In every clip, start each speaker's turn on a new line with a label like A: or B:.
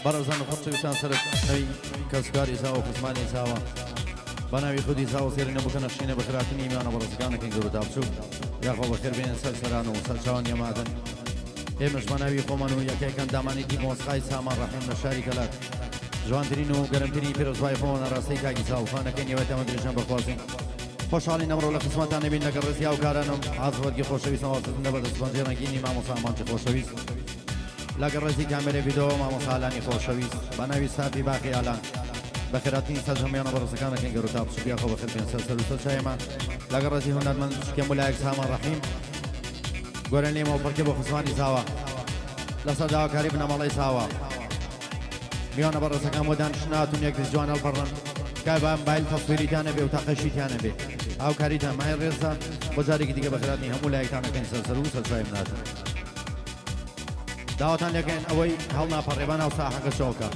A: بەڕێزان و خۆشەویستان سەر ئەوی کەسکاری ئیسا و خزمانی ئیساوە بە ناوی خودی ئیسا و سێری نەبووکە نەخشینە بە خراپنی ئیمانە بەڕێزەکانەکەی گەورە دابچوو یاخۆ بەخێر بێنن سەر سەران و سەرچاوان یەمادن ئێمەش بە ناوی خۆمان و یەکەیەکەن دامانێتی مۆسقای سامان ڕەحیم لە شاری کەلات جوانترین و گەرمترین پیرۆزبای خۆمان ڕاستەی کاکی چاوخانەکەی نێوەتەمە درێژان بەخوازین خۆشحاڵی نەمڕۆ لە خزمەتان نەبین لەگەڵ ڕێزی هاوکارانم حاضرەتگی خۆشەویست وەڵاتتن دەبە دەستبەجێڕەنگینی مامۆسامانچە خۆشەویست لەگەڵ ڕێزی کامێرە ڤیدیۆ مامۆساالانی خۆشەویست بە ناوی سافی باقی ئالان بەخێراتنی سەرجەمیانە بەڕێزەکانەکەی گەورە تا بچووک یاخۆ بەخێر بێن سەر و سەرچایەمان لەگەڵ ڕێزی هونەرمەند شکێم ولایەک سامان ڕەحیم گۆرە لێمە و پڕکێ بۆ خزمانی ساوە لەسەر داواکاری بنەمەڵەی ساوە میوانە بەڕێزەکان بۆ دانیشتناتون یەک دەست جوان هەڵپەڕن کای بە مۆبایل تەسویریتانە بێ و تاقەشیتیانە بێ هاوکاریتان مای ڕێزە بۆ جارێکی دیکە بەخێراتنی هەموو لایەکتانەکەین سەر و سەرچای مناتن داواتان لەکەین ئەوەی هەڵ ناپەڕێبان و ساحەکە شۆکە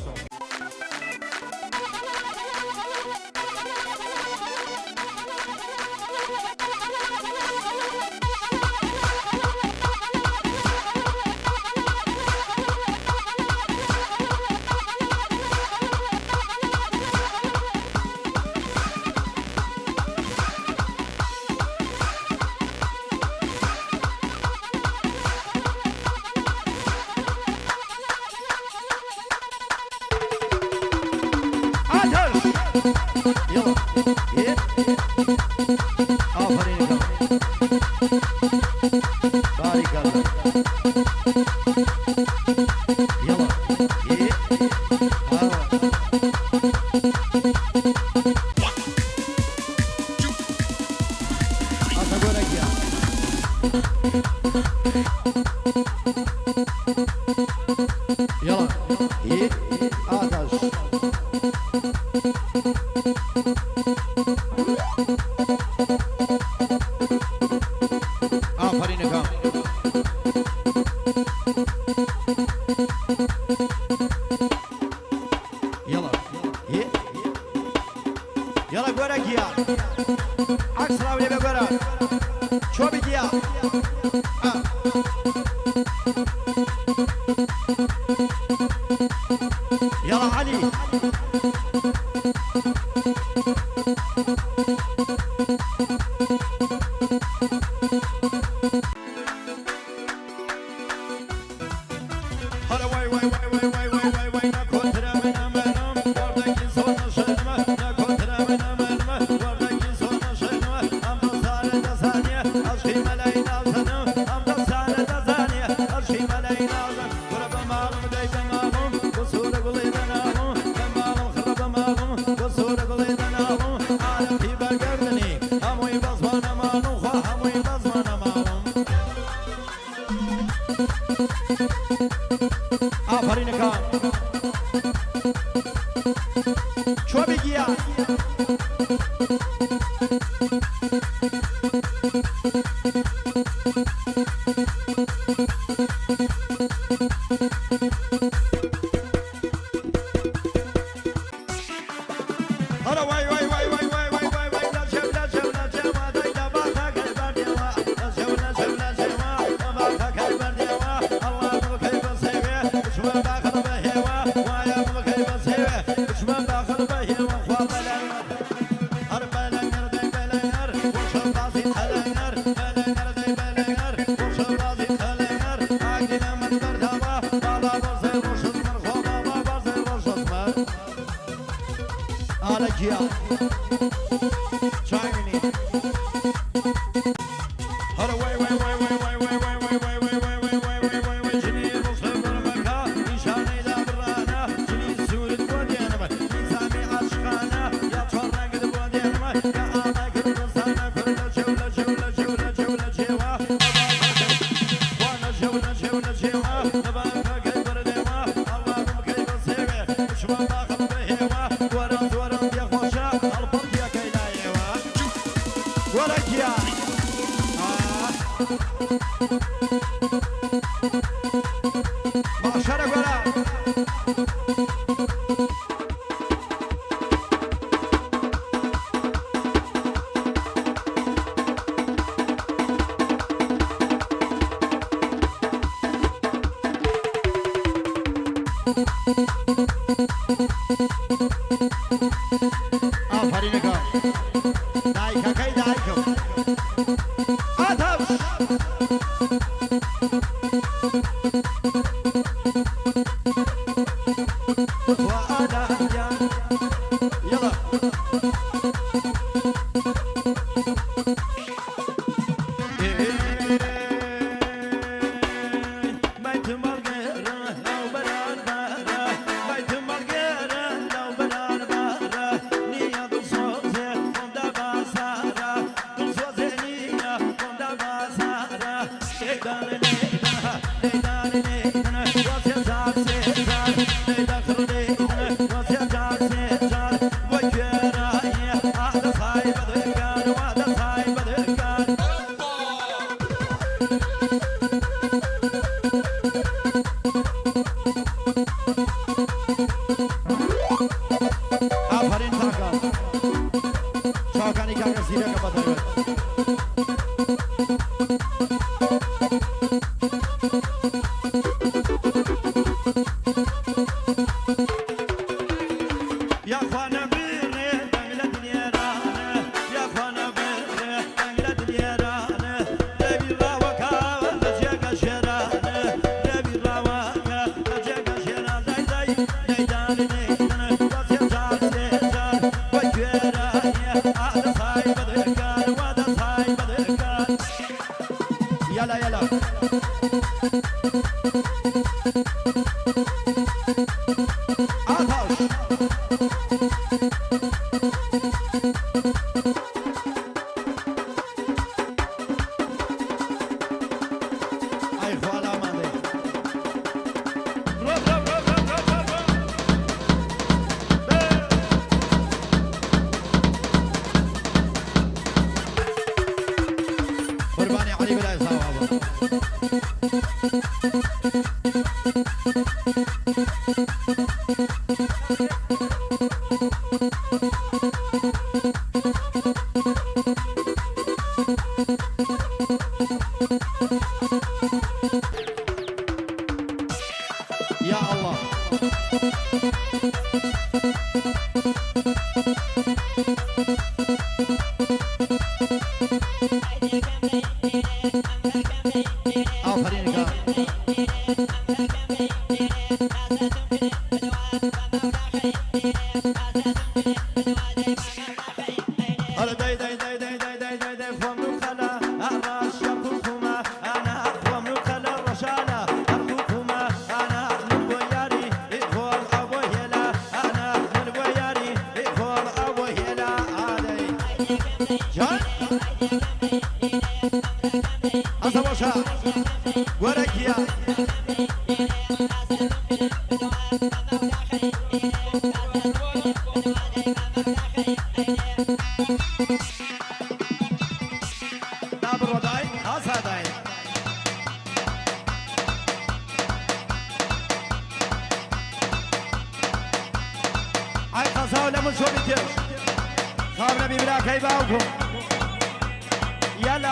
A: يلا ايه آفرین بارك الله يلا ايه أتقولك يا يلا ايه آتش آفرین کام يلا يلا گورک یا عکس راولی به گورک چو بگیا يلا علي هلا واي واي واي واي واي واي واي واي نكون ترامنا منام وردك يزون شلمه نكون ترامنا منام وردك يزون شلمه أم تصال تزانية أشخي ملاينا زنم أم تصال تزانية أشخي ملاينا زن قرب مالهم داي بمالهم وصور قلي بنالهم بمالهم خرب مالهم وصور قلي بنالهم عالم في بقردني أموي بزمان مالهم خوا أموي بزمان مالهم آفرین کام چو بگیا هلا وای وای وای وای وای وای وای وای لا جو لا جو لا جو ما دای دا با تا کای بردیوا لا جو لا جو لا جو ما با تا کای بردیوا الله مو کای بسیوه شما باخر بهوا وایا مو کای بسیوه شما باخر بهوا خوا بلنر هر بلنر دای بلنر وشو بازی خلنر بلنر دای بلنر وشو بازی خلنر عقلنا من بردوا بالا برزه روشت من خوا بالا برزه روشت من آلکیا چای منی هر وای وای وای وای وای وای وای وای وای وای وای وای وای وای وای جنی روشن برمکا نشانه دبرانا جنی سورت بودیانم نظامی عشقانه یا چهارنگ بودیانم یا آمای کردستانه کرد جولا جولا جولا جولا جوا وانا جولا جولا جوا نباکا کی بردیوا الله مکی بسیوه شما باخر بهوا وران وران یا خوشا البرد یا کیدایوا ولکیا معشر گورا آفرین کار دایکا کی دایکا آتش يلا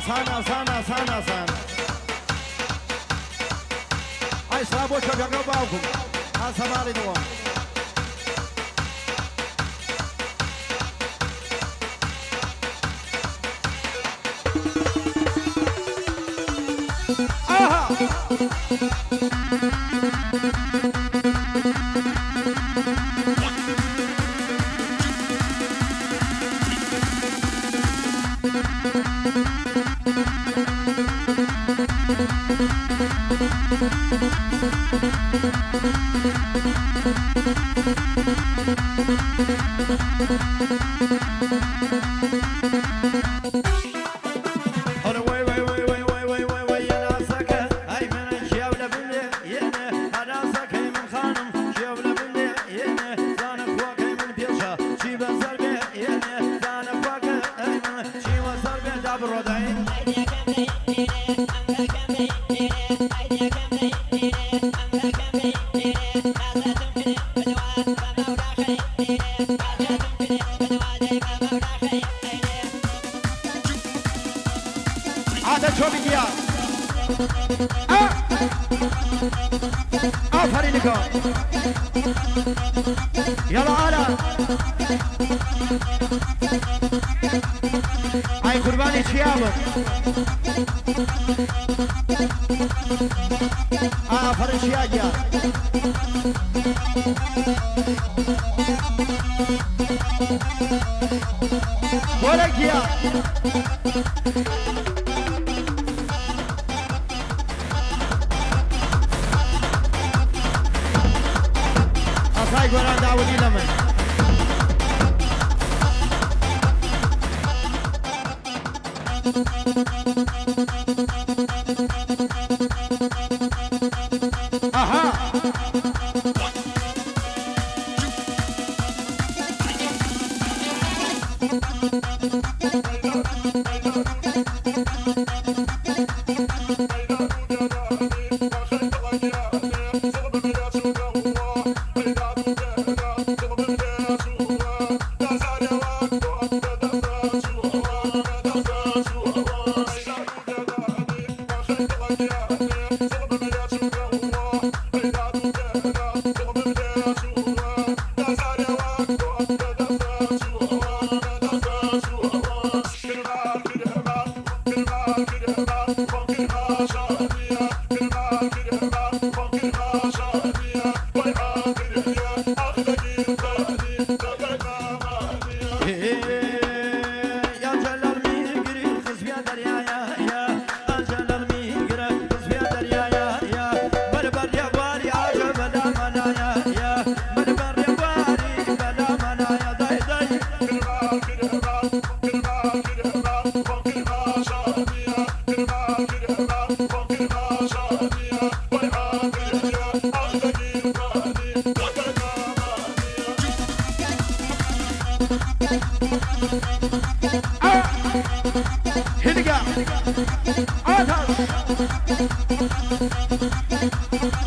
A: آسان آسان آسان آسان ای سلام بچه بگو باکم آسمانی دوام يلا على هاي قرباني شيابك فرش ياجا ولك يا أصاي قران داودي لمن أها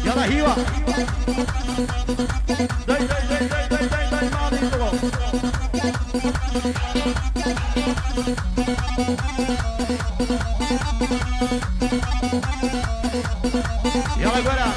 A: يلا هيوا داي مالي يلا قولا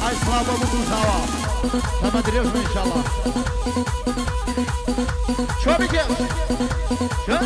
A: Ay, slava budu zava. تمام دريوش ان شاء الله شو بك شو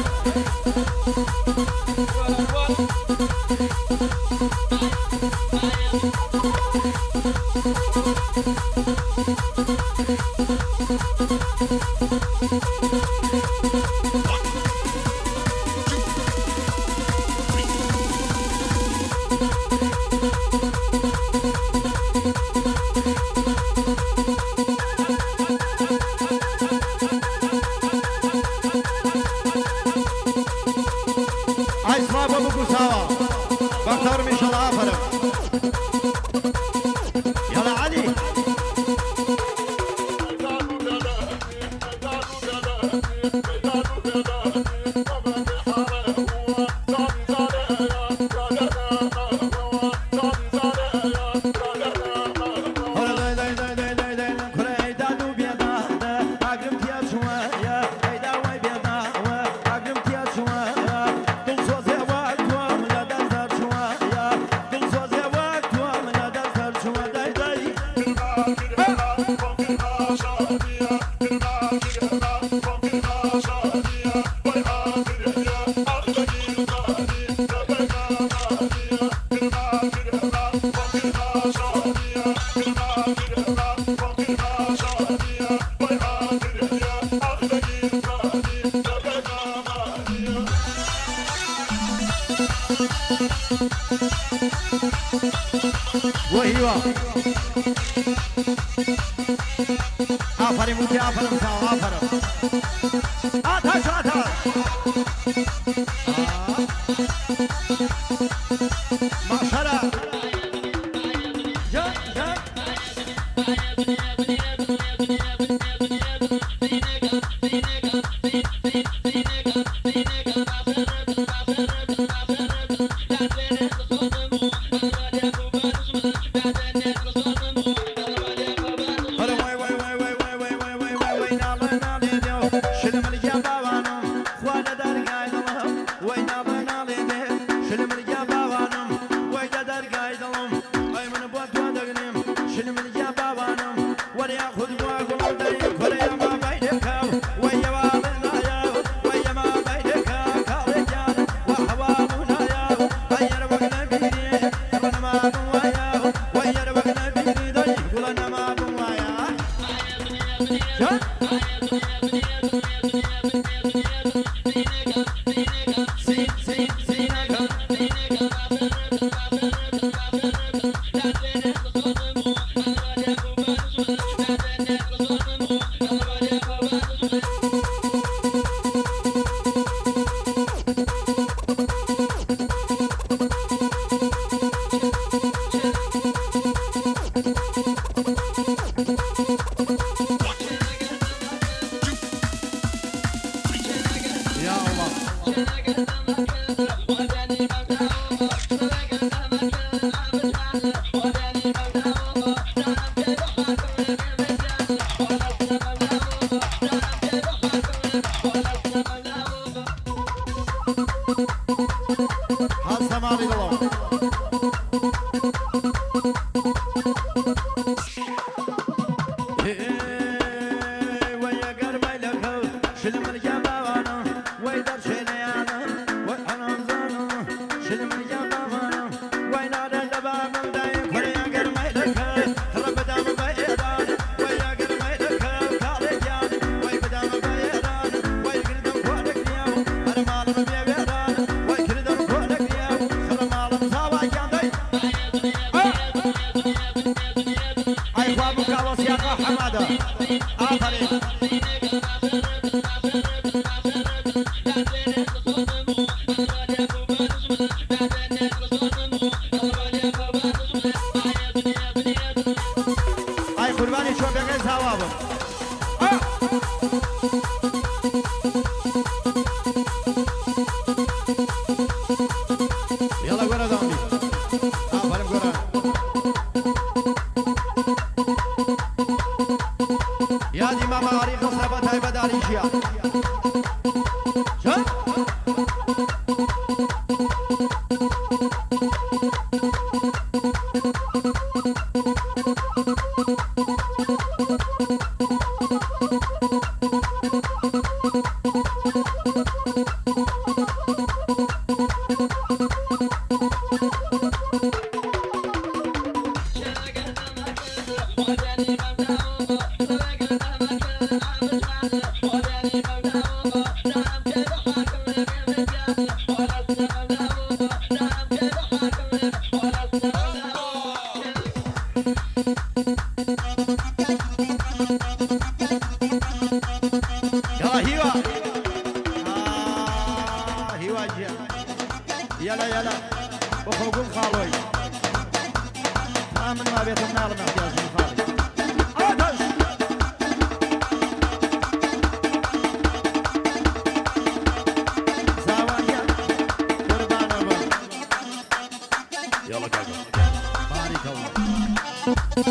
A: عايز ما بابو سوا بختار ان شاء الله افرق يلا علي وهيوا آفرین موتی آفرین ساو آفرین آتش آتش ماشاءالله جان جان يلا يلا وخوقون خالوي من ما بيت النار محتاج من خالي آتش زوايا قربان أبا يلا كاكا بارك الله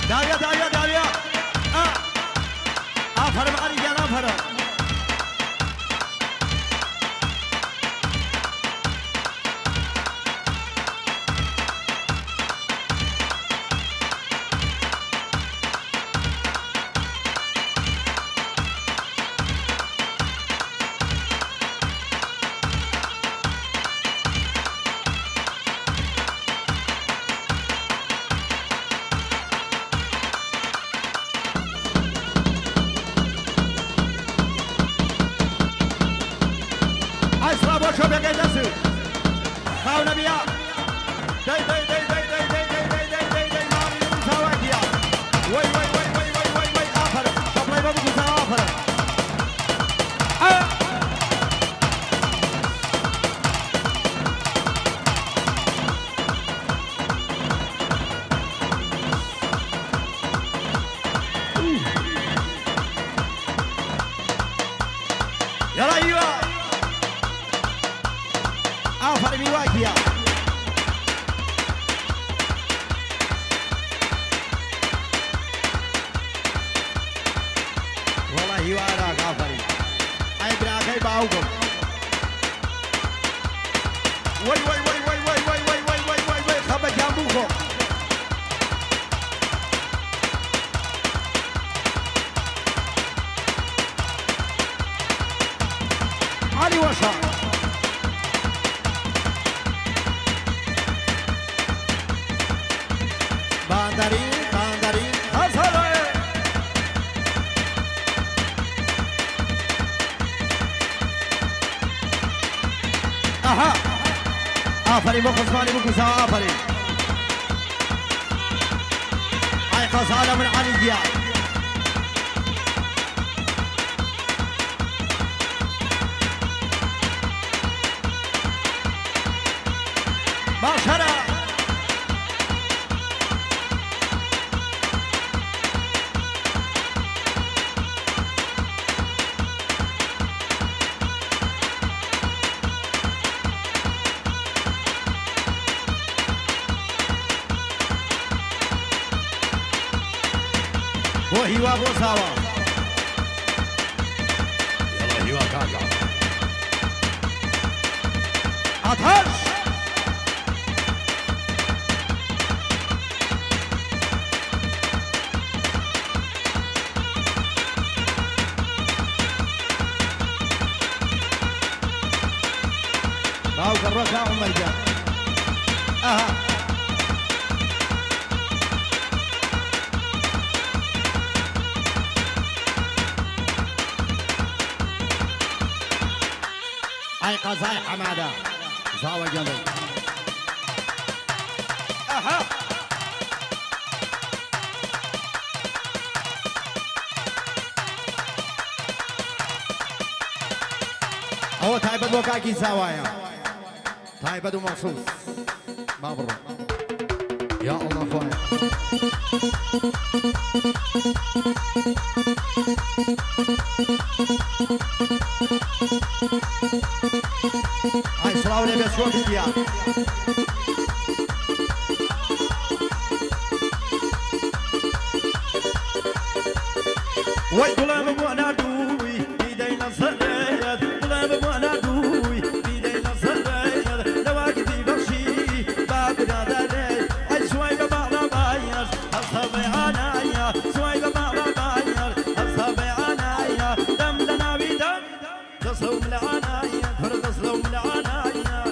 A: داوية داوية داوية أفر معري جان أفر شو بقى يدسو خاونا بيا داي داي داي داي داي داي داي داي داي داي داي ماري مساواكيا وي وي وي وي وي وي وي آخر شبلاي بابو مساوا آخر يلا ايوه آفر ميواكيا والله يواراك آفري أي براكي باوكم وي وي وي وي وي وي وي وي وي وي وي خبا جامبوكم علي وشا باندرين باندرين هزهلا اها آفرين بو خصماني بو كسا آفرين هاي خصالة من علي دياب باشرة بو هيوا بو ساوا يلا هيوا كاكا أطهش باو كركا عمر جان اها هاي قصاي حماده زاوى جنبي اها هو تايبد وكاكي زوايا تايبد ومخصوص ما برو يا الله خويا هاي صلاة ولي بس شو بدي وي طلاب ابونا دوي بيدينا الصديد طلاب ابونا دوي بيدينا الصديد لواقتي بخشي بابنا دالي اي شوي ببعض باير اصحابي عنايا شوي ببعض باير اصحابي عنايا دم لنا بدم تصوم لعنايا تصوم لعنايا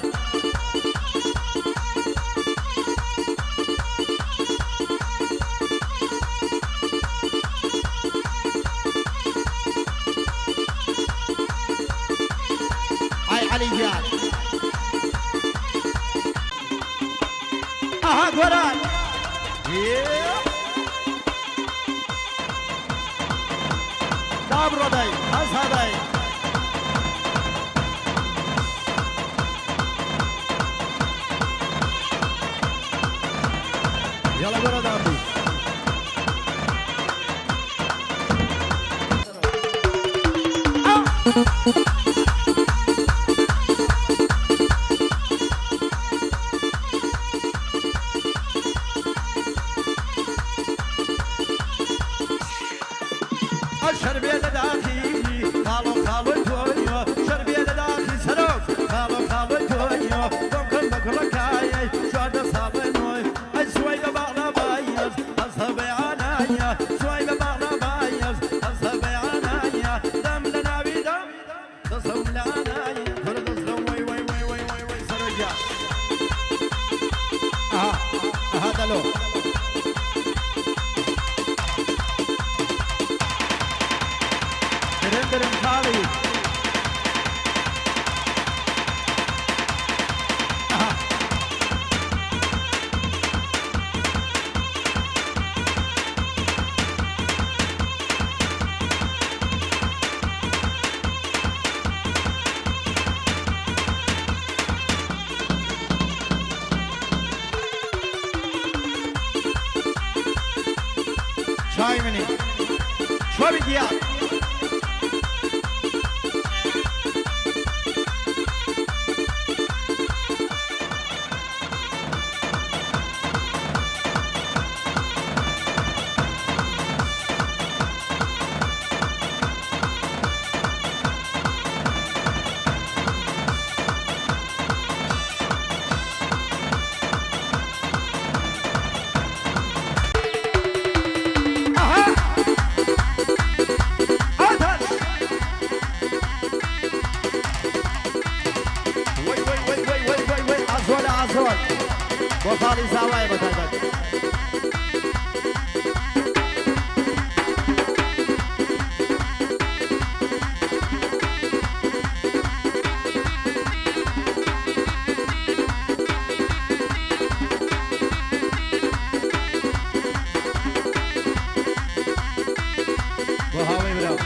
A: وران دابرو داي هذا يلا ورا دابرو شربية داخلي خالو خالو تويو شربية داخلي سروك خالو خالو تويو دمكن بكركاي شوادة صابنوي شوي ببعض بايز أصحابي عنايا شوي ببعض بايز أصحابي عنايا دم لنا بدم تصوم لعنايا فرد صلوم وي وي وي وي وي وي سرجع هذا لو درم خالي شاي مني شو بدي وفالي زوايا بتاعتك وهاوي براو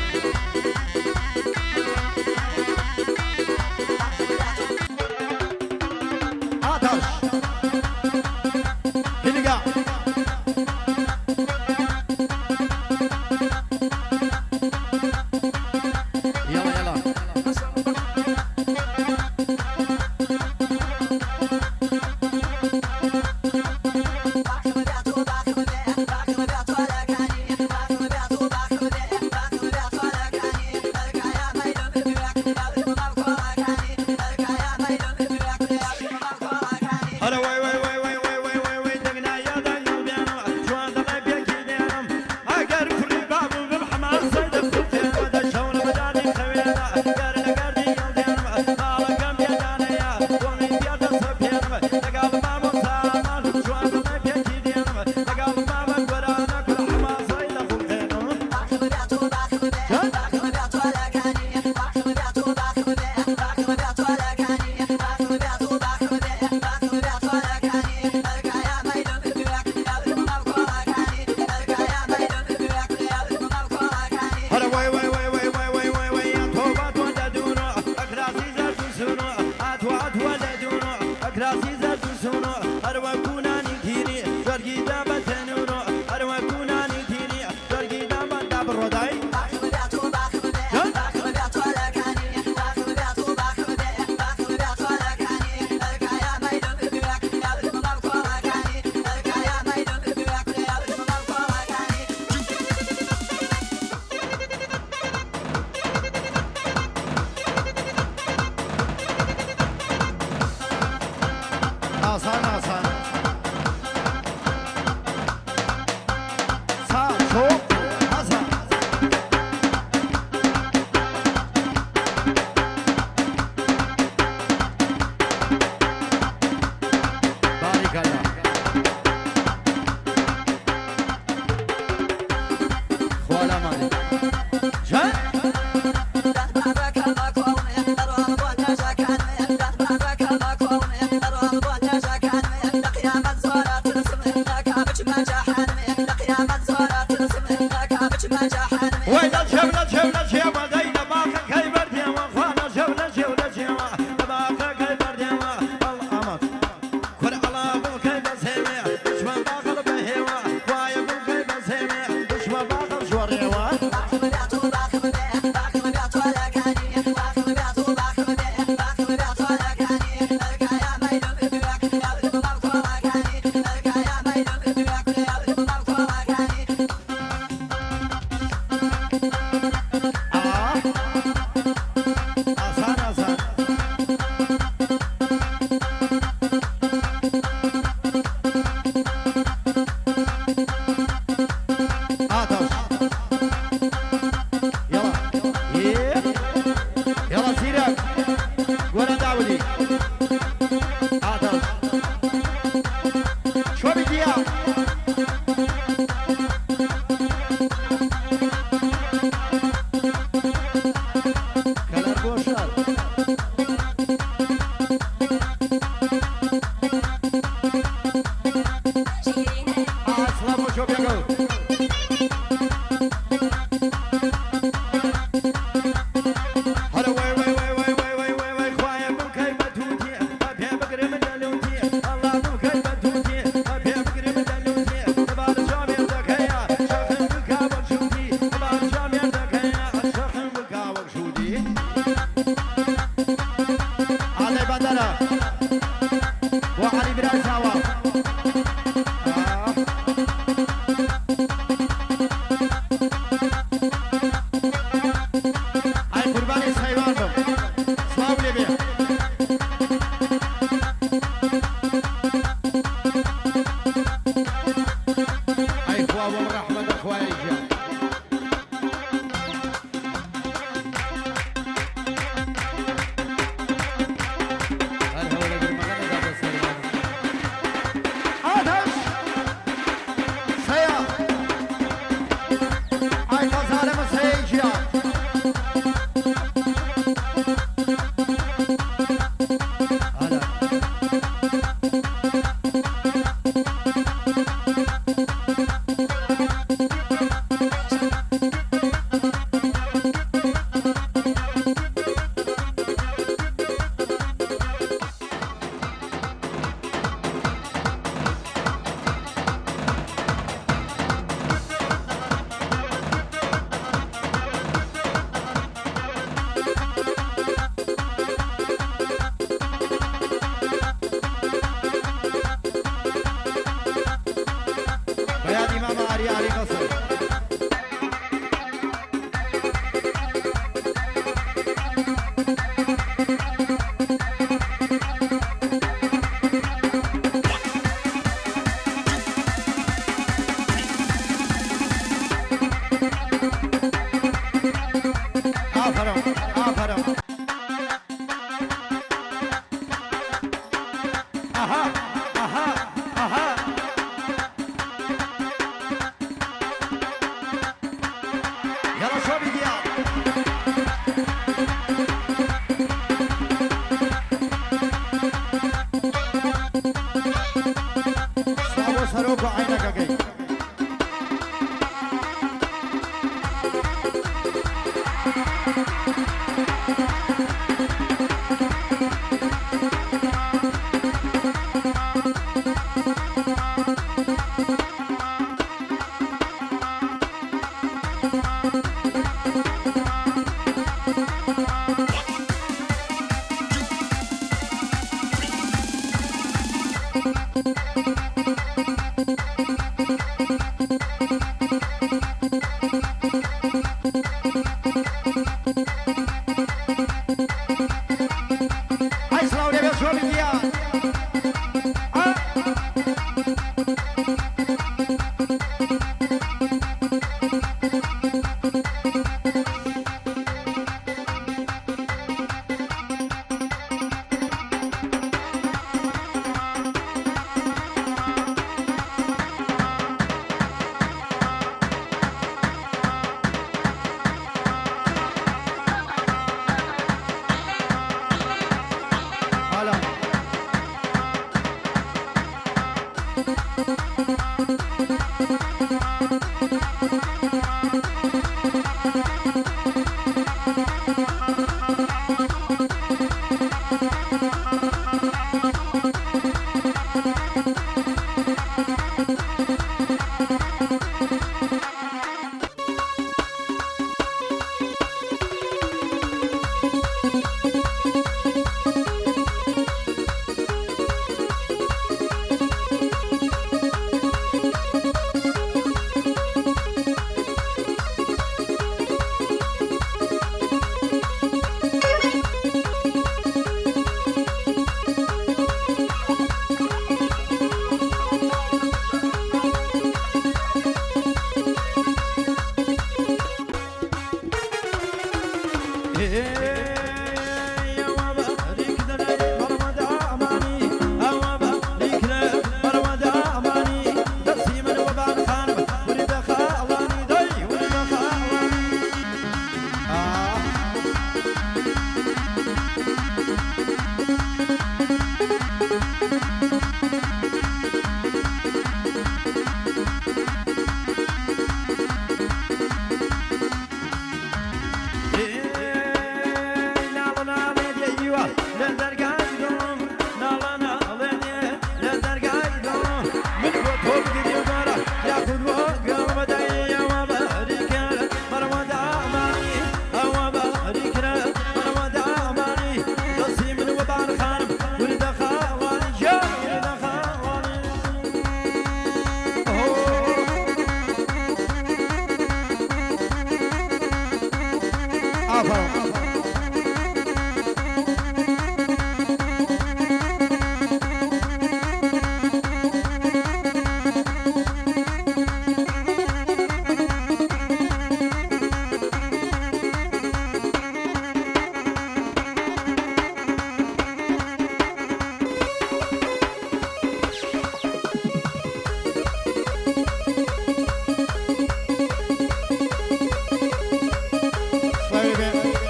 A: Baby.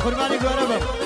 A: قربانی گوره بم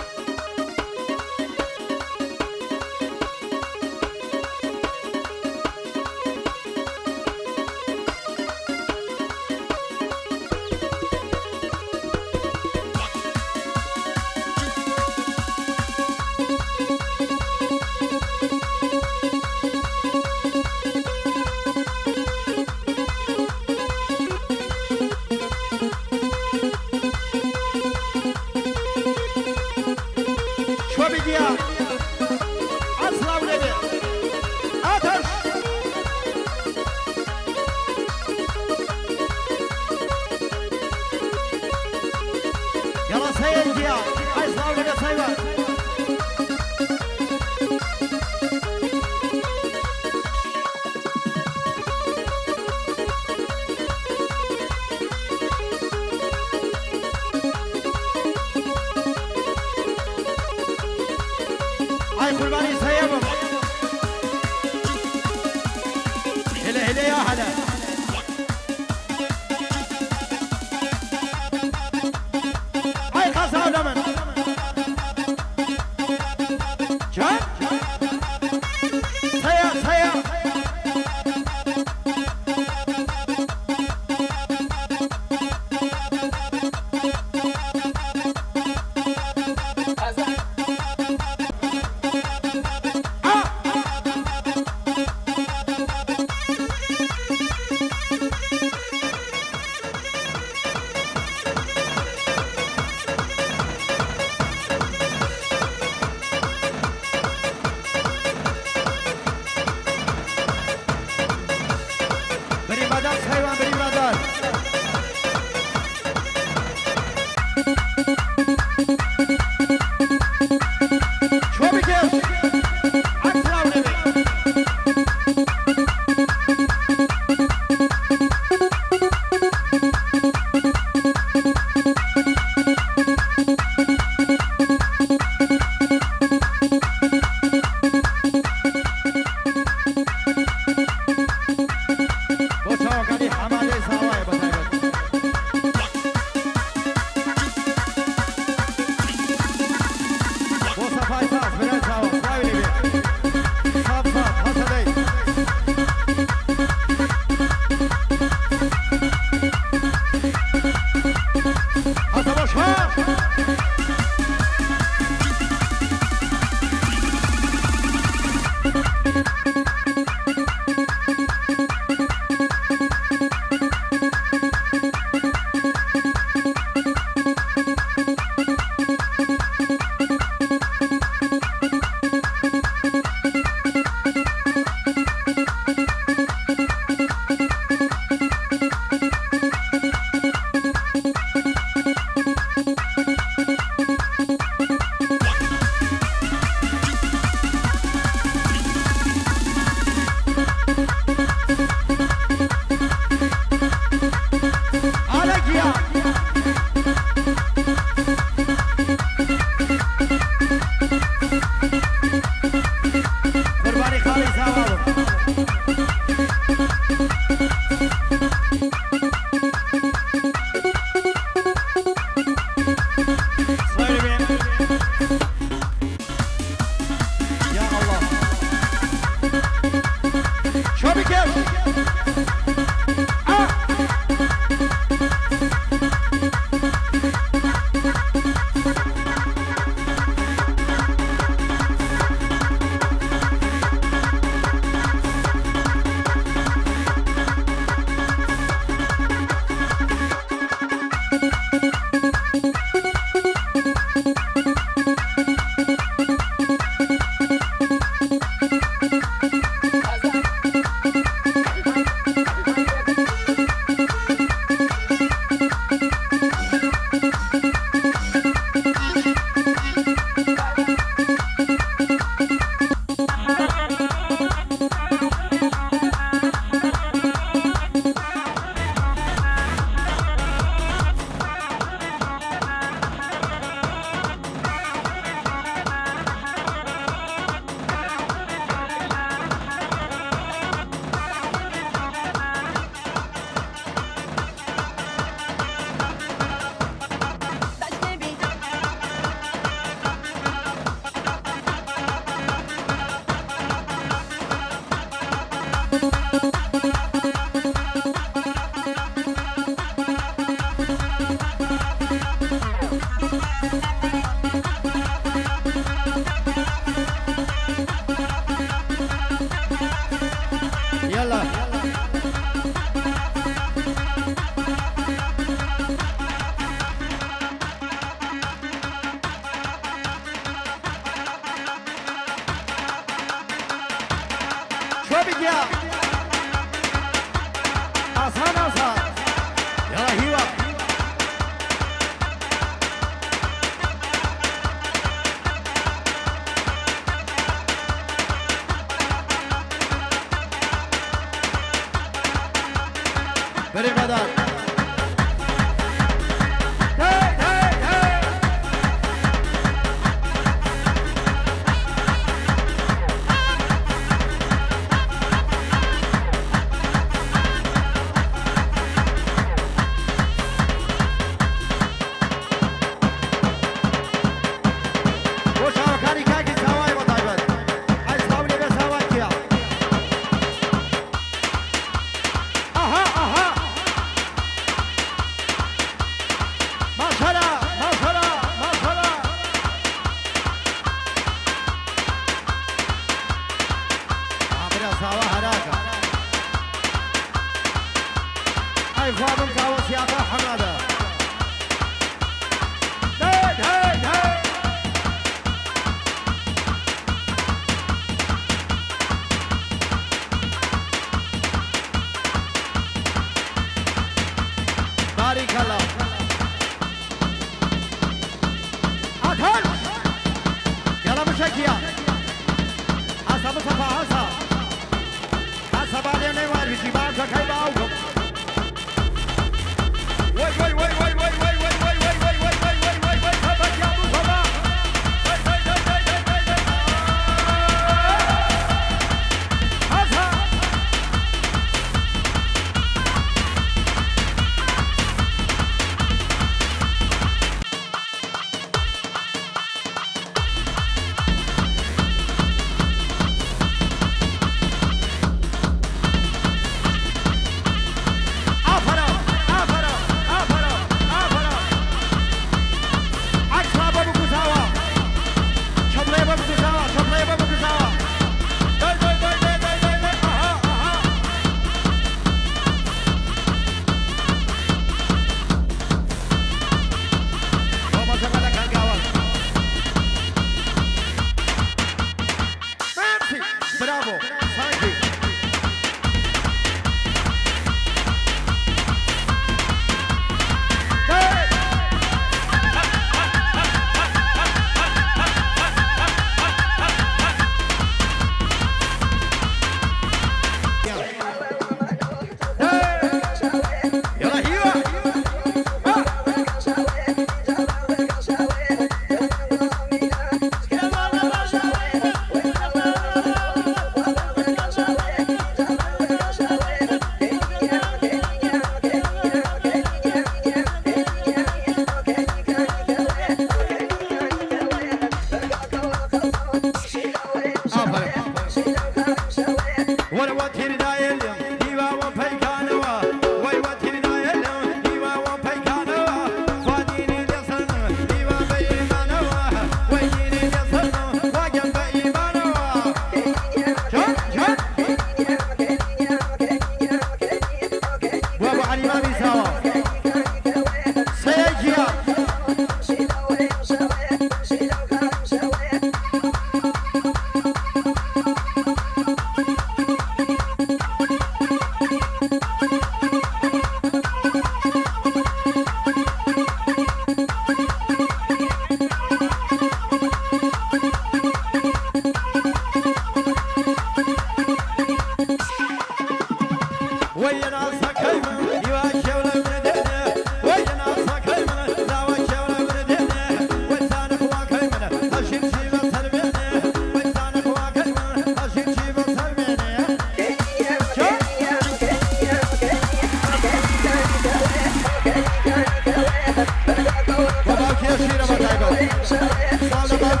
B: All about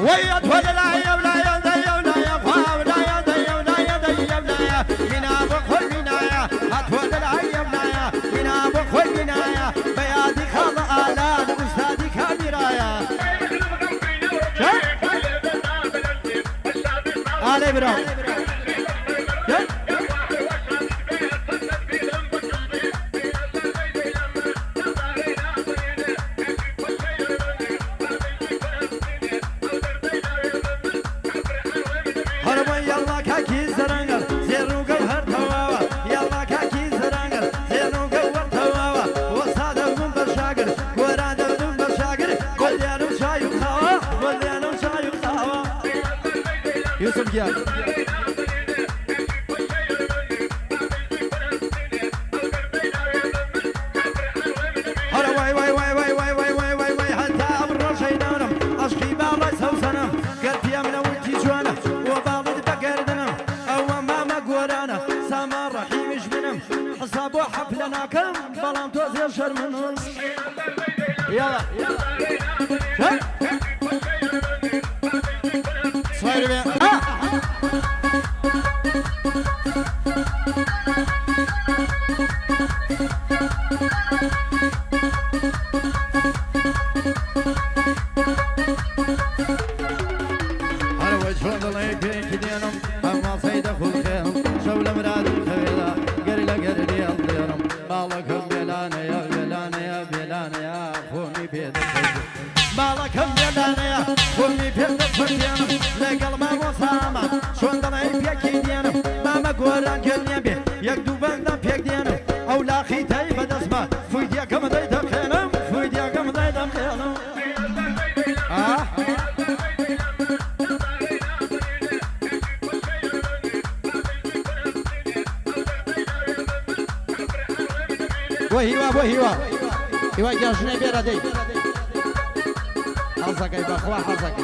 A: ويا تولى لا يا ولا يا ذا يا ولا يا فا ولا يا ذا يا ولا يا ذا يا ولا يا بنا بخل بنا يا هتولى لا يا ولا يا بنا بخل بنا يا بيادي خاض آلان أستاذي كاميرايا علي برام يوسف جيال هلا واي واي واي واي واي واي واي واي واي حتى أمر شينانم أشقي بالله سوسنم قلت يا من أولتي جوانا وبالد بقردنم أو ماما قورانا سامر رحيم جبنم حساب وحفلنا كم بلام توزير شرمنهم يلا يلا صاير بيه وهيوا جاشني بيردي حظك بخوا حظك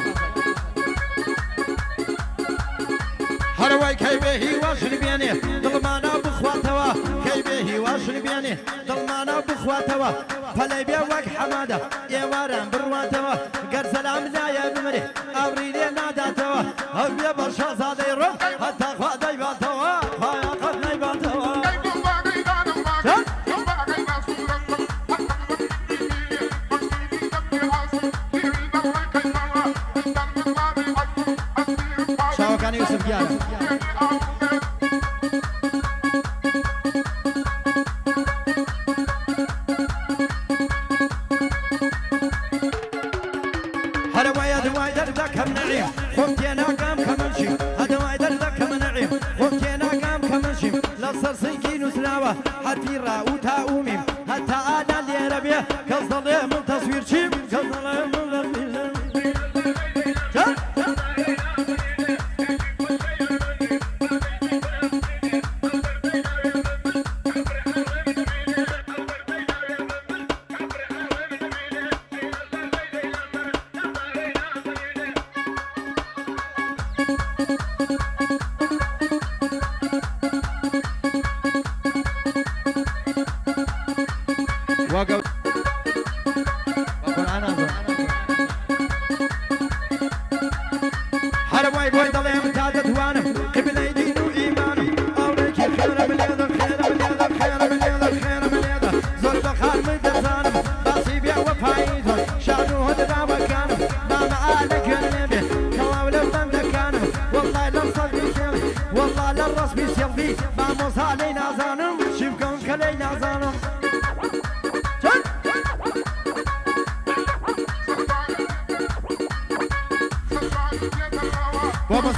A: هرواي كيبه واش بياني ظلمانا بخواتوا كيبه واش بياني ظلمانا بخواتوا فلي بيوك حماده يا ورم برواتوا قر سلام لا يا بمري ابريدي ناداتوا ابي برشا زادي رو حتى خداي باتوا خايا قدني باتوا كان يوسف جانا هذا وايد وايد ذاك من نعيم خمتينا قام كمنشي هذا وايد ذاك من نعيم خمتينا قام كمنشي لا صار سنكين وسلاوة حتى راوتا أميم حتى أنا اللي ربيه كظل من تصوير شيم كظل من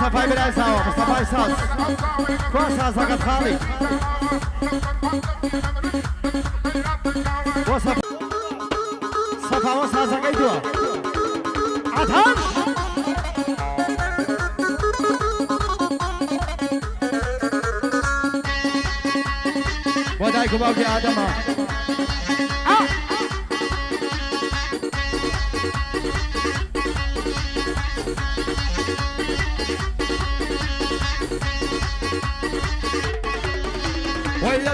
A: مصطفى بلا يساوى مصطفى يساوى كوسا سقط خالي وصف صفا وصا سقيتوا عطهمش ودايكو باوكي آدمه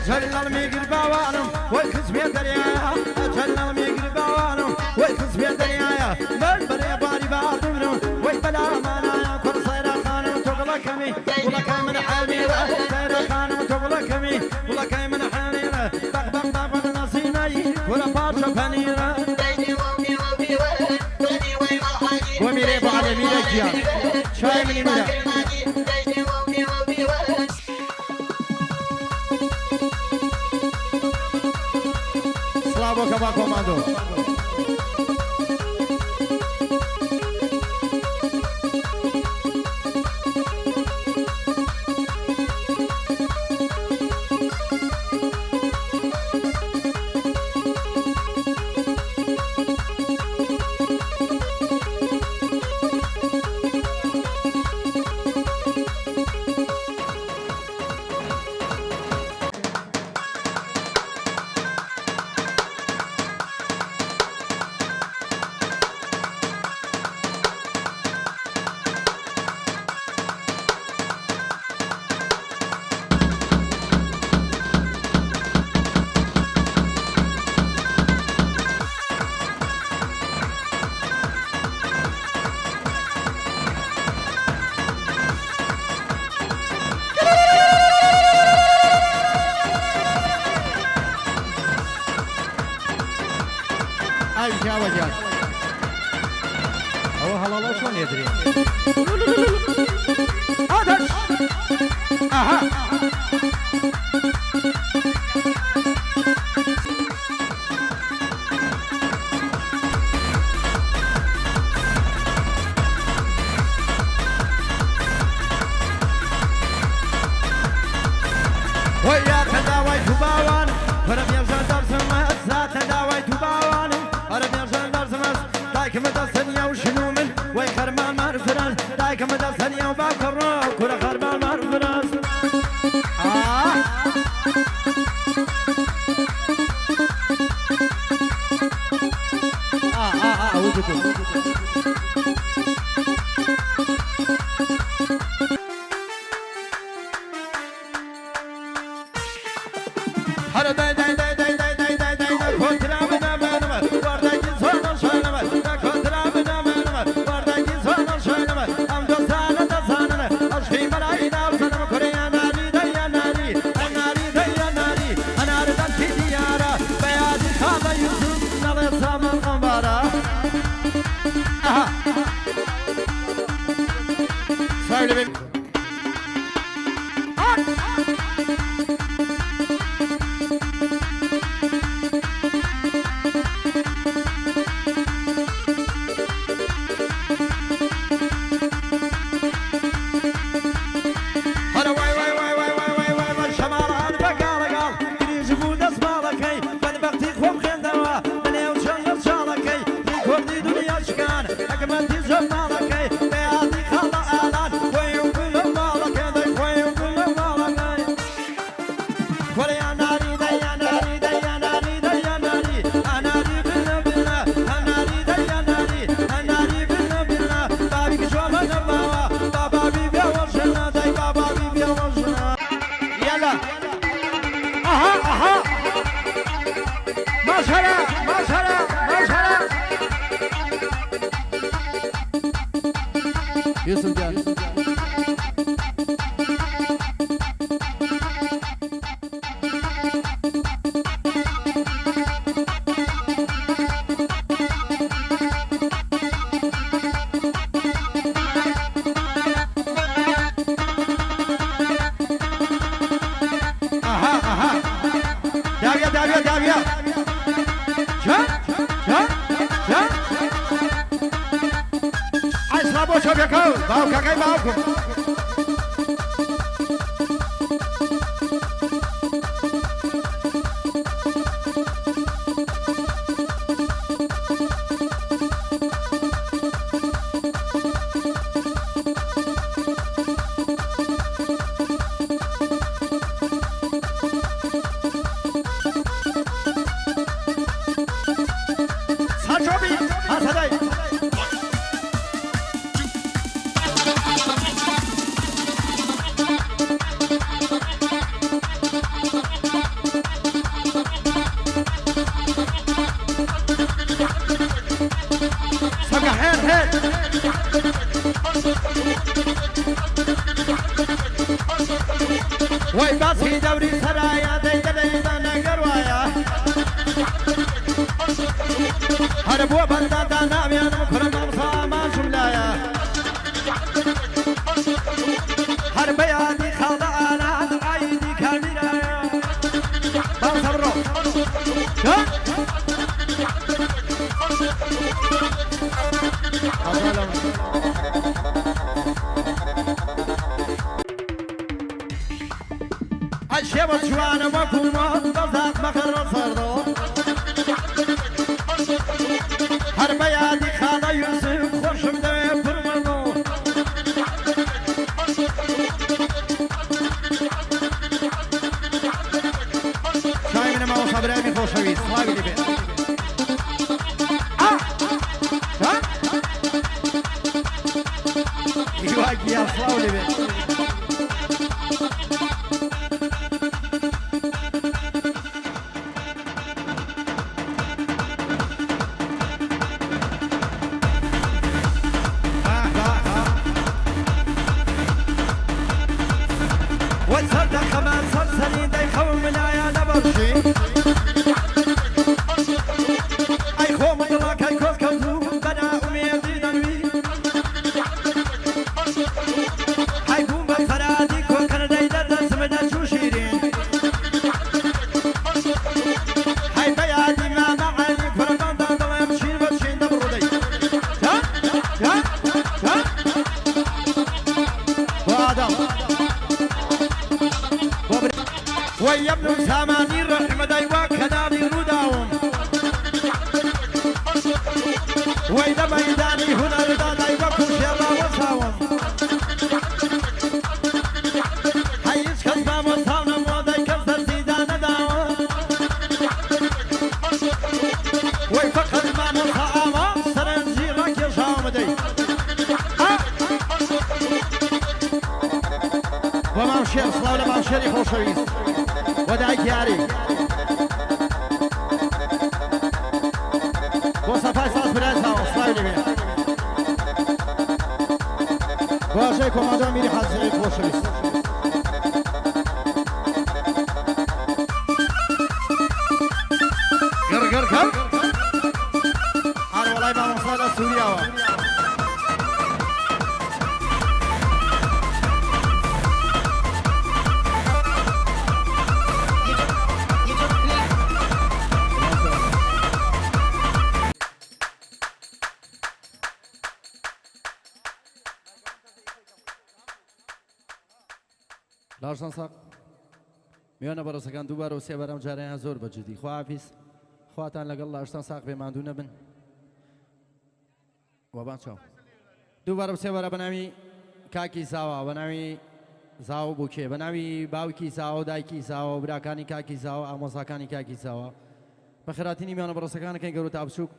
A: جلال ميقر باوانم والكس بيد دريايا جلال ميقر باوانم والكس بيد دريايا بل بري باري باطمنم والبلا جيان شاي مني ملا سلامو كما كوماندو هاي جاوة جان هو هلا الله شلون يدري هذا اها ويا تداوي تباوان فرم يرجع درس ما ذات تداوي تباوان فرم يرجع درس ما دايك مدسنيا وشنو من وي خرمان مرفراس دايك مدسنيا وباكر كره خرمان مرفراس وجدوا هلا داي داي داي داي داي داي داي داي كونترا بنا بنا ورداي زونا شاينا كونترا بنا بنا ورداي زونا شاينا ام دوسانا دوسانا اشي مراي داوسنا كوريا ناري داي ناري ناري داي ناري انا ردان تيارا بياض خاله يوسف نال زمان قمارا söyle Yusuf Can. Davia. Can. Ai slabo człowieku, bałka, kaj bałku. وای باسی دوری سرایا دیگری دانگر وایا هر بو بندا دانا بیان مکرم سامان جملایا الشيب جوانا مكومة بزاق مخر صردو هرب يادي خاضا يوسف خوش بدوي برمنو شاي من ما وصبر امي خوشوي سلاوي لي بي يواجي يا سلاوي لي بي وتصدق كمان صرصري دا يخوم العيال برشي اي خو مطلق اي كوز كوزو بنا اميدي دنوي هاي بوم بفرادي كون كان دايدا دزم دا شو شيرين هاي بيادي ما معاني كرمان دا دوا يمشين بتشين دبرودي ها ها ها وادم ويبنو ساماني الرحمة دايوا كناني روداهم وإذا ميداني هنا ردا دايوا كوشي الله وصاهم حيش كذبا مصاونا موضي كذا زيدانا داوا ويفقد ما مصاعما سرنجي راك يشاوم دي وما مشير صلاة لما مشيري خوشويس ودايك ياري وصفاي صاص براسها وصلاوي لي بيها واجاي كوماندو ميري حاضر خوشويس قر انا والله ما مصادة سوريا لارسان ساق میانه براسکان دوباره و سه برام جریان زور بجدی خواهیز خواتان لگل لارسان ساق به ماندونه بن و بانچو دوباره و سه برام بنامی کاکی زاوا بنامی زاو بوکه بنامی باوکی زاو دایکی زاو براکانی کاکی زاو آموزاکانی کاکی زاوا بخیراتینی میانه براسکان که گرو تابشوک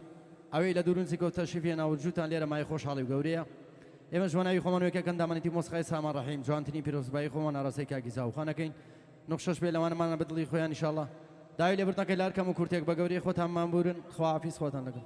A: اوی لدورون سیکو تشریفی ناوجودان لیره مای خوشحالی گوریه اما جوانای خوان وی که کندامانی تی موسیقی سامان رحیم جوان تنی پیروز بای خوان عروسی که گیزاو خانه کین نقشش به لوان من بدلی خویان ان شاء الله دایلی برتن که لار کم کورتیک بگوری خود هم منبورن خواهافیز خودتان لگن